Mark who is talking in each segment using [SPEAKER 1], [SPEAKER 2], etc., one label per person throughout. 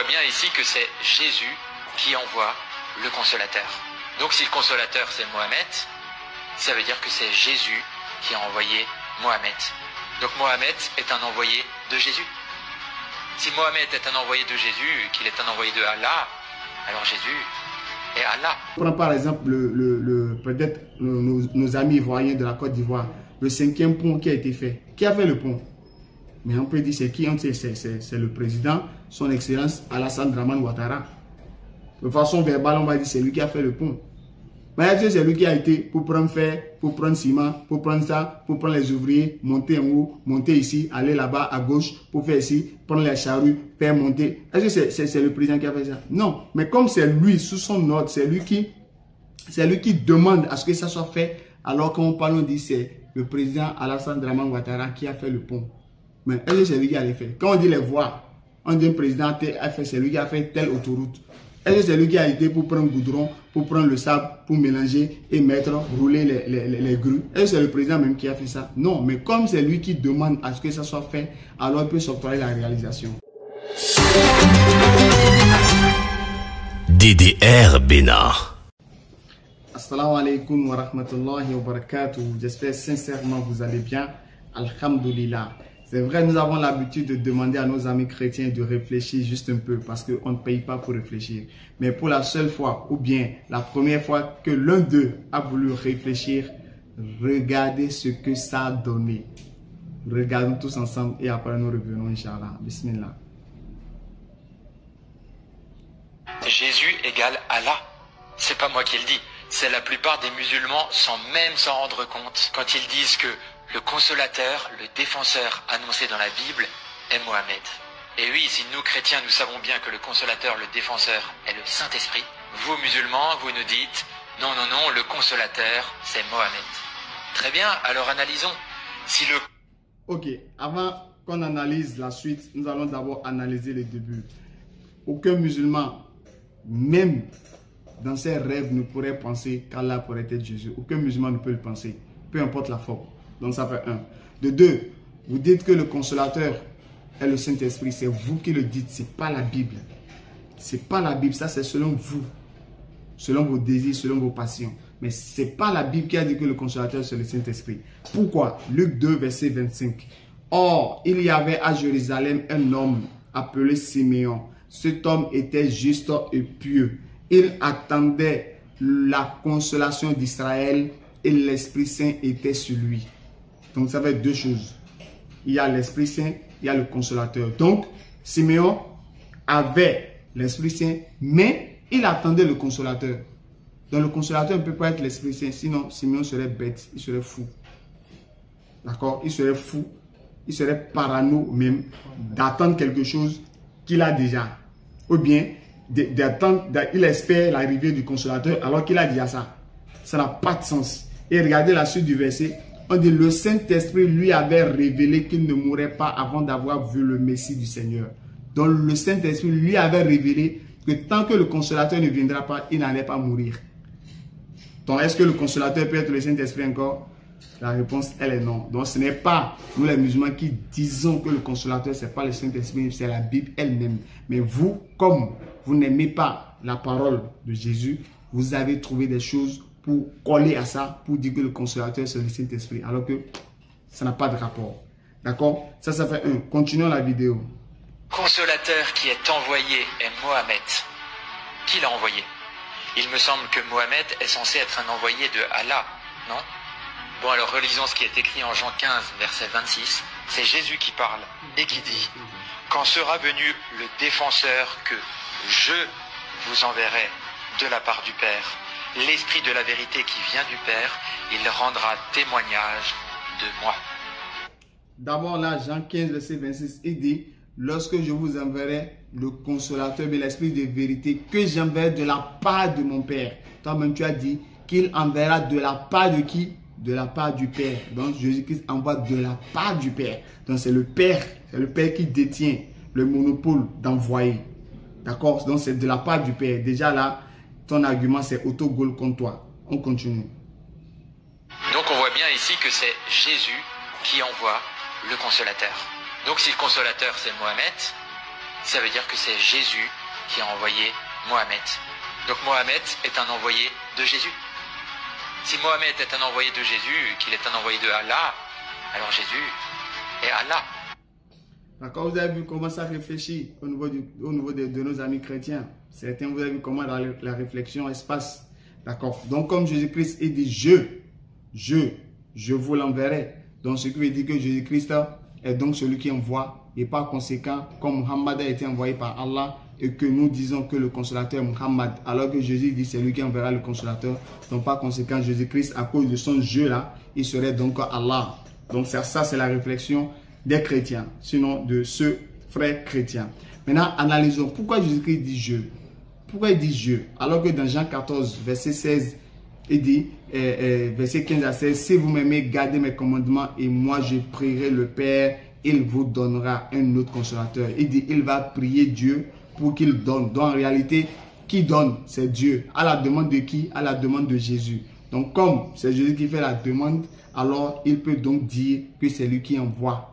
[SPEAKER 1] voit bien ici que c'est Jésus qui envoie le consolateur. Donc si le consolateur c'est Mohamed, ça veut dire que c'est Jésus qui a envoyé Mohamed. Donc Mohamed est un envoyé de Jésus. Si Mohamed est un envoyé de Jésus, qu'il est un envoyé de Allah, alors Jésus est Allah.
[SPEAKER 2] Prends par exemple peut-être nos amis ivoiriens de la Côte d'Ivoire, le 5e pont qui a été fait. Qui a fait le pont? Mais on peut dire c'est qui? C'est le président, son excellence Alassane Dramane Ouattara. De façon verbale, on va dire c'est lui qui a fait le pont. Mais c'est lui qui a été pour prendre fer, pour prendre ciment, pour prendre ça, pour prendre les ouvriers, monter en haut, monter ici, aller là-bas à gauche, pour faire ici, prendre les charrues, faire monter. Est-ce que c'est le président qui a fait ça? Non. Mais comme c'est lui, sous son ordre, c'est lui qui demande à ce que ça soit fait, alors qu'on parle, on dit c'est le président Alassane Dramane Ouattara qui a fait le pont. Mais est-ce que c'est lui qui a fait? Quand on dit les voies, on dit le président a fait, c'est lui qui a fait telle autoroute. Est-ce que c'est lui qui a été pour prendre goudron, pour prendre le sable, pour mélanger et mettre, rouler les grues? Est-ce que c'est le président même qui a fait ça? Non, mais comme c'est lui qui demande à ce que ça soit fait, alors il peut s'octroyer la réalisation.
[SPEAKER 3] DDR Bénin.
[SPEAKER 2] Assalamu alaikum wa rahmatullahi wa barakatuh. J'espère sincèrement que vous allez bien. Alhamdulillah. C'est vrai, nous avons l'habitude de demander à nos amis chrétiens de réfléchir juste un peu parce qu'on ne paye pas pour réfléchir. Mais pour la seule fois ou bien la première fois que l'un d'eux a voulu réfléchir, regardez ce que ça a donné. Regardons tous ensemble et après nous revenons, Inch'Allah. Bismillah.
[SPEAKER 1] Jésus égale Allah. C'est pas moi qui le dis. C'est la plupart des musulmans sans même s'en rendre compte quand ils disent que le consolateur, le défenseur annoncé dans la Bible est Mohamed. Et oui, si nous chrétiens, nous savons bien que le consolateur, le défenseur est le Saint-Esprit, vous musulmans, vous nous dites non, non, non, le consolateur, c'est Mohamed. Très bien, alors analysons. Si le...
[SPEAKER 2] Ok, avant qu'on analyse la suite, nous allons d'abord analyser les débuts. Aucun musulman, même dans ses rêves, ne pourrait penser qu'Allah pourrait être Jésus. Aucun musulman ne peut le penser, peu importe la forme. Donc ça fait un. De deux, vous dites que le consolateur est le Saint-Esprit. C'est vous qui le dites, ce n'est pas la Bible. Ce n'est pas la Bible, ça c'est selon vous. Selon vos désirs, selon vos passions. Mais ce n'est pas la Bible qui a dit que le consolateur c'est le Saint-Esprit. Pourquoi? Luc 2, verset 25. Or, il y avait à Jérusalem un homme appelé Siméon. Cet homme était juste et pieux. Il attendait la consolation d'Israël et l'Esprit Saint était sur lui. Donc, ça fait deux choses. Il y a l'Esprit Saint, il y a le consolateur. Donc, Siméon avait l'Esprit Saint, mais il attendait le consolateur. Donc, le consolateur ne peut pas être l'Esprit Saint, sinon Siméon serait bête, il serait fou. D'accord? Il serait fou, il serait parano même d'attendre quelque chose qu'il a déjà. Ou bien, d'attendre, il espère l'arrivée du consolateur alors qu'il a déjà ça. Ça n'a pas de sens. Et regardez la suite du verset. On dit le Saint-Esprit lui avait révélé qu'il ne mourrait pas avant d'avoir vu le Messie du Seigneur. Donc le Saint-Esprit lui avait révélé que tant que le consolateur ne viendra pas, il n'allait pas mourir. Donc est-ce que le consolateur peut être le Saint-Esprit encore? La réponse, elle est non. Donc ce n'est pas nous les musulmans qui disons que le consolateur, ce n'est pas le Saint-Esprit, c'est la Bible elle-même. Mais vous, comme vous n'aimez pas la parole de Jésus, vous avez trouvé des choses pour coller à ça, pour dire que le consolateur c'est le Saint-Esprit, alors que ça n'a pas de rapport. D'accord? Ça fait un. Continuons la vidéo.
[SPEAKER 1] Consolateur qui est envoyé est Mohamed. Qui l'a envoyé? Il me semble que Mohamed est censé être un envoyé de Allah, non? Bon, alors relisons ce qui est écrit en Jean 15, verset 26. C'est Jésus qui parle et qui dit « Quand sera venu le défenseur que je vous enverrai de la part du Père, l'Esprit de la vérité qui vient du Père, il rendra témoignage de moi. »
[SPEAKER 2] D'abord là, Jean 15, verset 26, il dit « Lorsque je vous enverrai le consolateur, mais l'Esprit de vérité que j'enverrai de la part de mon Père. » Toi-même, tu as dit qu'il enverra de la part de qui? De la part du Père. Donc, Jésus-Christ envoie de la part du Père. Donc, c'est le Père qui détient le monopole d'envoyer. D'accord? Donc, c'est de la part du Père. Déjà là, ton argument, c'est autogol contre toi. On continue.
[SPEAKER 1] Donc, on voit bien ici que c'est Jésus qui envoie le consolateur. Donc, si le consolateur, c'est Mohamed, ça veut dire que c'est Jésus qui a envoyé Mohammed. Donc Mohammed est un envoyé de Jésus. Si Mohammed est un envoyé de Jésus, qu'il est un envoyé de Allah, alors Jésus est Allah.
[SPEAKER 2] D'accord, vous avez vu comment ça réfléchit au niveau de nos amis chrétiens. Certains, vous avez vu comment la réflexion se passe. D'accord. Donc, comme Jésus-Christ, il dit je vous l'enverrai. Donc, ce qui veut dire que Jésus-Christ est donc celui qui envoie. Et par conséquent, comme Muhammad a été envoyé par Allah et que nous disons que le consolateur est Muhammad, alors que Jésus dit c'est lui qui enverra le consolateur. Donc, par conséquent, Jésus-Christ, à cause de son jeu là, il serait donc Allah. Donc, ça c'est la réflexion des chrétiens, sinon de ceux frères chrétiens. Maintenant, analysons pourquoi Jésus-Christ dit je. Pourquoi il dit je? Alors que dans Jean 14, verset 16, il dit, verset 15 à 16, si vous m'aimez, gardez mes commandements et moi je prierai le Père, il vous donnera un autre consolateur. Il dit, il va prier Dieu pour qu'il donne. Donc en réalité, qui donne? C'est Dieu. À la demande de qui? À la demande de Jésus. Donc comme c'est Jésus qui fait la demande, alors il peut donc dire que c'est lui qui envoie.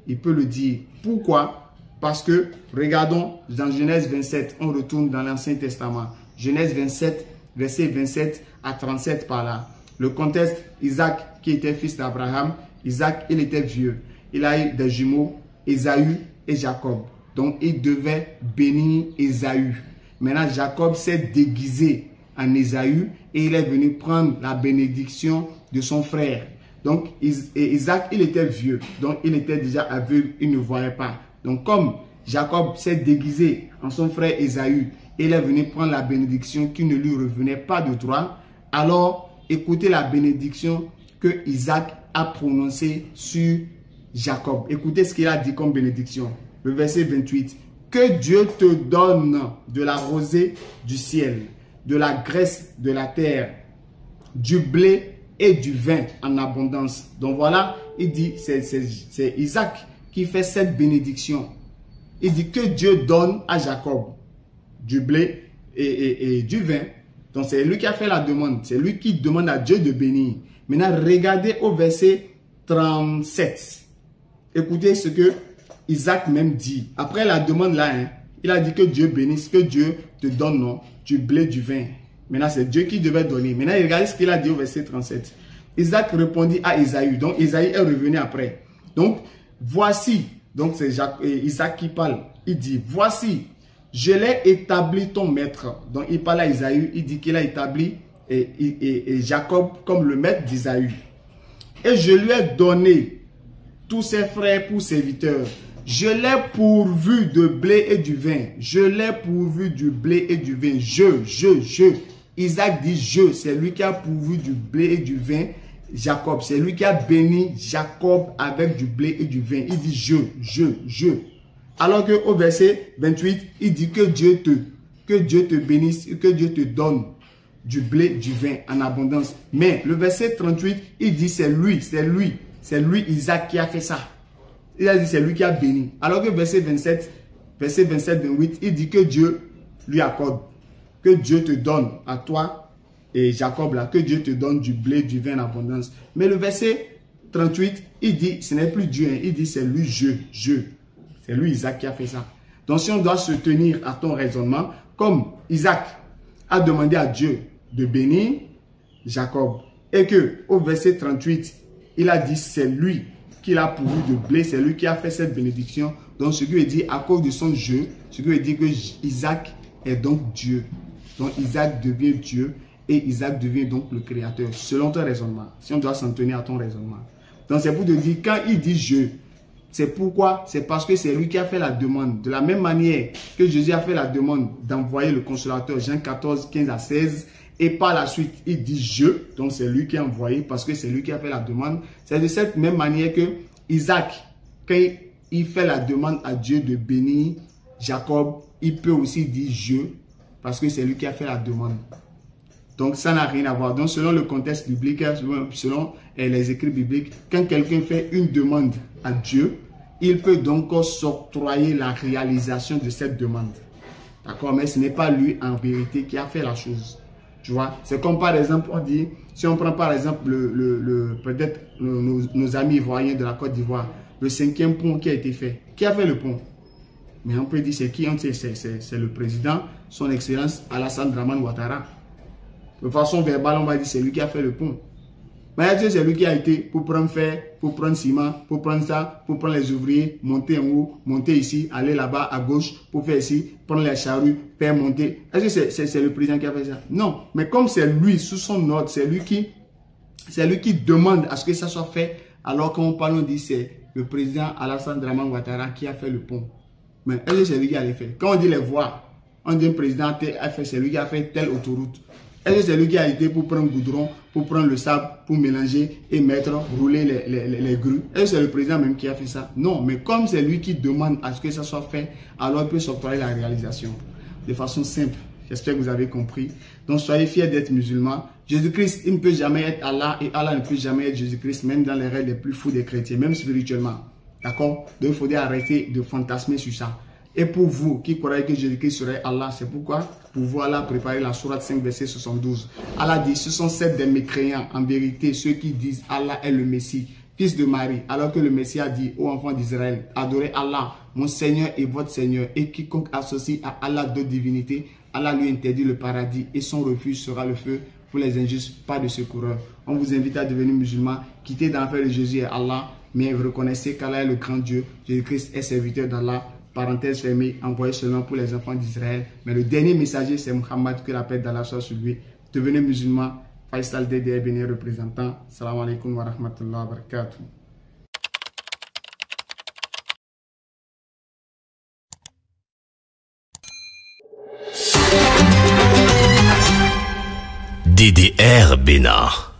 [SPEAKER 2] Il peut le dire. Pourquoi? Parce que, regardons, dans Genèse 27, on retourne dans l'Ancien Testament. Genèse 27, verset 27 à 37 par là. Le contexte, Isaac, qui était fils d'Abraham, Isaac, il était vieux. Il a eu des jumeaux, Ésaü et Jacob. Donc, il devait bénir Ésaü. Maintenant, Jacob s'est déguisé en Ésaü et il est venu prendre la bénédiction de son frère. Donc, Isaac, il était vieux. Donc, il était déjà aveugle, il ne voyait pas. Donc, comme Jacob s'est déguisé en son frère Ésaü, il est venu prendre la bénédiction qui ne lui revenait pas de droit. Alors, écoutez la bénédiction que Isaac a prononcée sur Jacob. Écoutez ce qu'il a dit comme bénédiction. Le verset 28. Que Dieu te donne de la rosée du ciel, de la graisse de la terre, du blé et du vin en abondance. Donc voilà, il dit, c'est Isaac qui fait cette bénédiction. Il dit que Dieu donne à Jacob du blé et du vin. Donc c'est lui qui a fait la demande. C'est lui qui demande à Dieu de bénir. Maintenant, regardez au verset 37. Écoutez ce que Isaac même dit. Après la demande là, il a dit que Dieu bénisse, que Dieu te donne non, du blé, du vin. Maintenant, c'est Dieu qui devait donner. Maintenant, regardez ce qu'il a dit au verset 37. Isaac répondit à Ésaü. Donc, Ésaü est revenu après. Donc, voici. Donc, c'est Isaac qui parle. Il dit, voici, je l'ai établi ton maître. Donc, il parle à Ésaü. Il dit qu'il a établi Jacob comme le maître d'Ésaü. Et je lui ai donné tous ses frères pour serviteurs. Je l'ai pourvu de blé et du vin. Je l'ai pourvu du blé et du vin. Je. Isaac dit je. C'est lui qui a pourvu du blé et du vin. Jacob, c'est lui qui a béni Jacob avec du blé et du vin. Il dit je. Alors qu'au verset 28, il dit que Dieu te bénisse, que Dieu te donne du blé, du vin en abondance. Mais le verset 38, il dit c'est lui Isaac qui a fait ça. Il a dit c'est lui qui a béni. Alors que verset 27-28, il dit que Dieu lui accorde. Que Dieu te donne à toi et Jacob là, que Dieu te donne du blé, du vin en abondance. Mais le verset 38, il dit, ce n'est plus Dieu, il dit c'est lui, je. C'est lui Isaac qui a fait ça. Donc si on doit se tenir à ton raisonnement, comme Isaac a demandé à Dieu de bénir Jacob, et que au verset 38, il a dit c'est lui qui l'a pourvu de blé, c'est lui qui a fait cette bénédiction. Donc ce qui veut dire, à cause de son jeu, ce qui veut dire que Isaac est donc Dieu. Donc Isaac devient Dieu et Isaac devient donc le créateur, selon ton raisonnement. Si on doit s'en tenir à ton raisonnement. Donc c'est pour te dire, quand il dit je, c'est pourquoi? C'est parce que c'est lui qui a fait la demande. De la même manière que Jésus a fait la demande d'envoyer le consolateur, Jean 14, 15 à 16, et par la suite, il dit je, donc c'est lui qui a envoyé parce que c'est lui qui a fait la demande. C'est de cette même manière que Isaac, quand il fait la demande à Dieu de bénir Jacob, il peut aussi dire je, parce que c'est lui qui a fait la demande. Donc ça n'a rien à voir. Donc selon le contexte biblique, selon les écrits bibliques, quand quelqu'un fait une demande à Dieu, il peut donc s'octroyer la réalisation de cette demande. D'accord? Mais ce n'est pas lui en vérité qui a fait la chose. Tu vois? C'est comme par exemple, on dit, si on prend par exemple peut-être nos amis ivoiriens de la Côte d'Ivoire, le 5e pont qui a été fait. Qui a fait le pont? Mais on peut dire c'est qui? C'est le président, son excellence Alassane Dramane Ouattara. De façon verbale, on va dire c'est lui qui a fait le pont. Mais c'est lui qui a été pour prendre fer, pour prendre ciment, pour prendre ça, pour prendre les ouvriers, monter en haut, monter ici, aller là-bas à gauche, pour faire ici, prendre les charrues, faire monter. Est-ce que c'est le président qui a fait ça? Non. Mais comme c'est lui, sous son ordre, c'est lui qui demande à ce que ça soit fait, alors qu'on parle, on dit c'est le président Alassane Dramane Ouattara qui a fait le pont. Mais est-ce que c'est lui qui a les fait? Quand on dit les voies, on dit le président a fait, c'est lui qui a fait telle autoroute. Est-ce que c'est lui qui a été pour prendre goudron, pour prendre le sable, pour mélanger et mettre, rouler les grues? Est-ce que c'est le président même qui a fait ça? Non, mais comme c'est lui qui demande à ce que ça soit fait, alors il peut s'octroyer la réalisation. De façon simple. J'espère que vous avez compris. Donc soyez fiers d'être musulmans. Jésus-Christ, il ne peut jamais être Allah et Allah ne peut jamais être Jésus-Christ, même dans les rêves les plus fous des chrétiens, même spirituellement. D'accord? Donc il faudrait arrêter de fantasmer sur ça. Et pour vous qui croyez que Jésus-Christ serait Allah, c'est pourquoi pour vous Allah a préparé la sourate 5 verset 72. Allah dit, ce sont sept des mécréants, en vérité, ceux qui disent Allah est le Messie, fils de Marie, alors que le Messie a dit aux enfants d'Israël, adorez Allah, mon Seigneur et votre Seigneur, et quiconque associe à Allah d'autres divinités, Allah lui interdit le paradis et son refuge sera le feu pour les injustes, pas de secoureur. On vous invite à devenir musulman, quittez d'enfer de Jésus et Allah, mais reconnaissez qu'Allah est le grand Dieu, Jésus-Christ est serviteur d'Allah. Parenthèse fermée, envoyé seulement pour les enfants d'Israël. Mais le dernier messager, c'est Muhammad, que la paix d'Allah soit sur lui. Devenez musulman. Faisal DDR, béni représentant. Salam alaikum wa rahmatullah wa barakatuh.
[SPEAKER 3] DDR Bénin.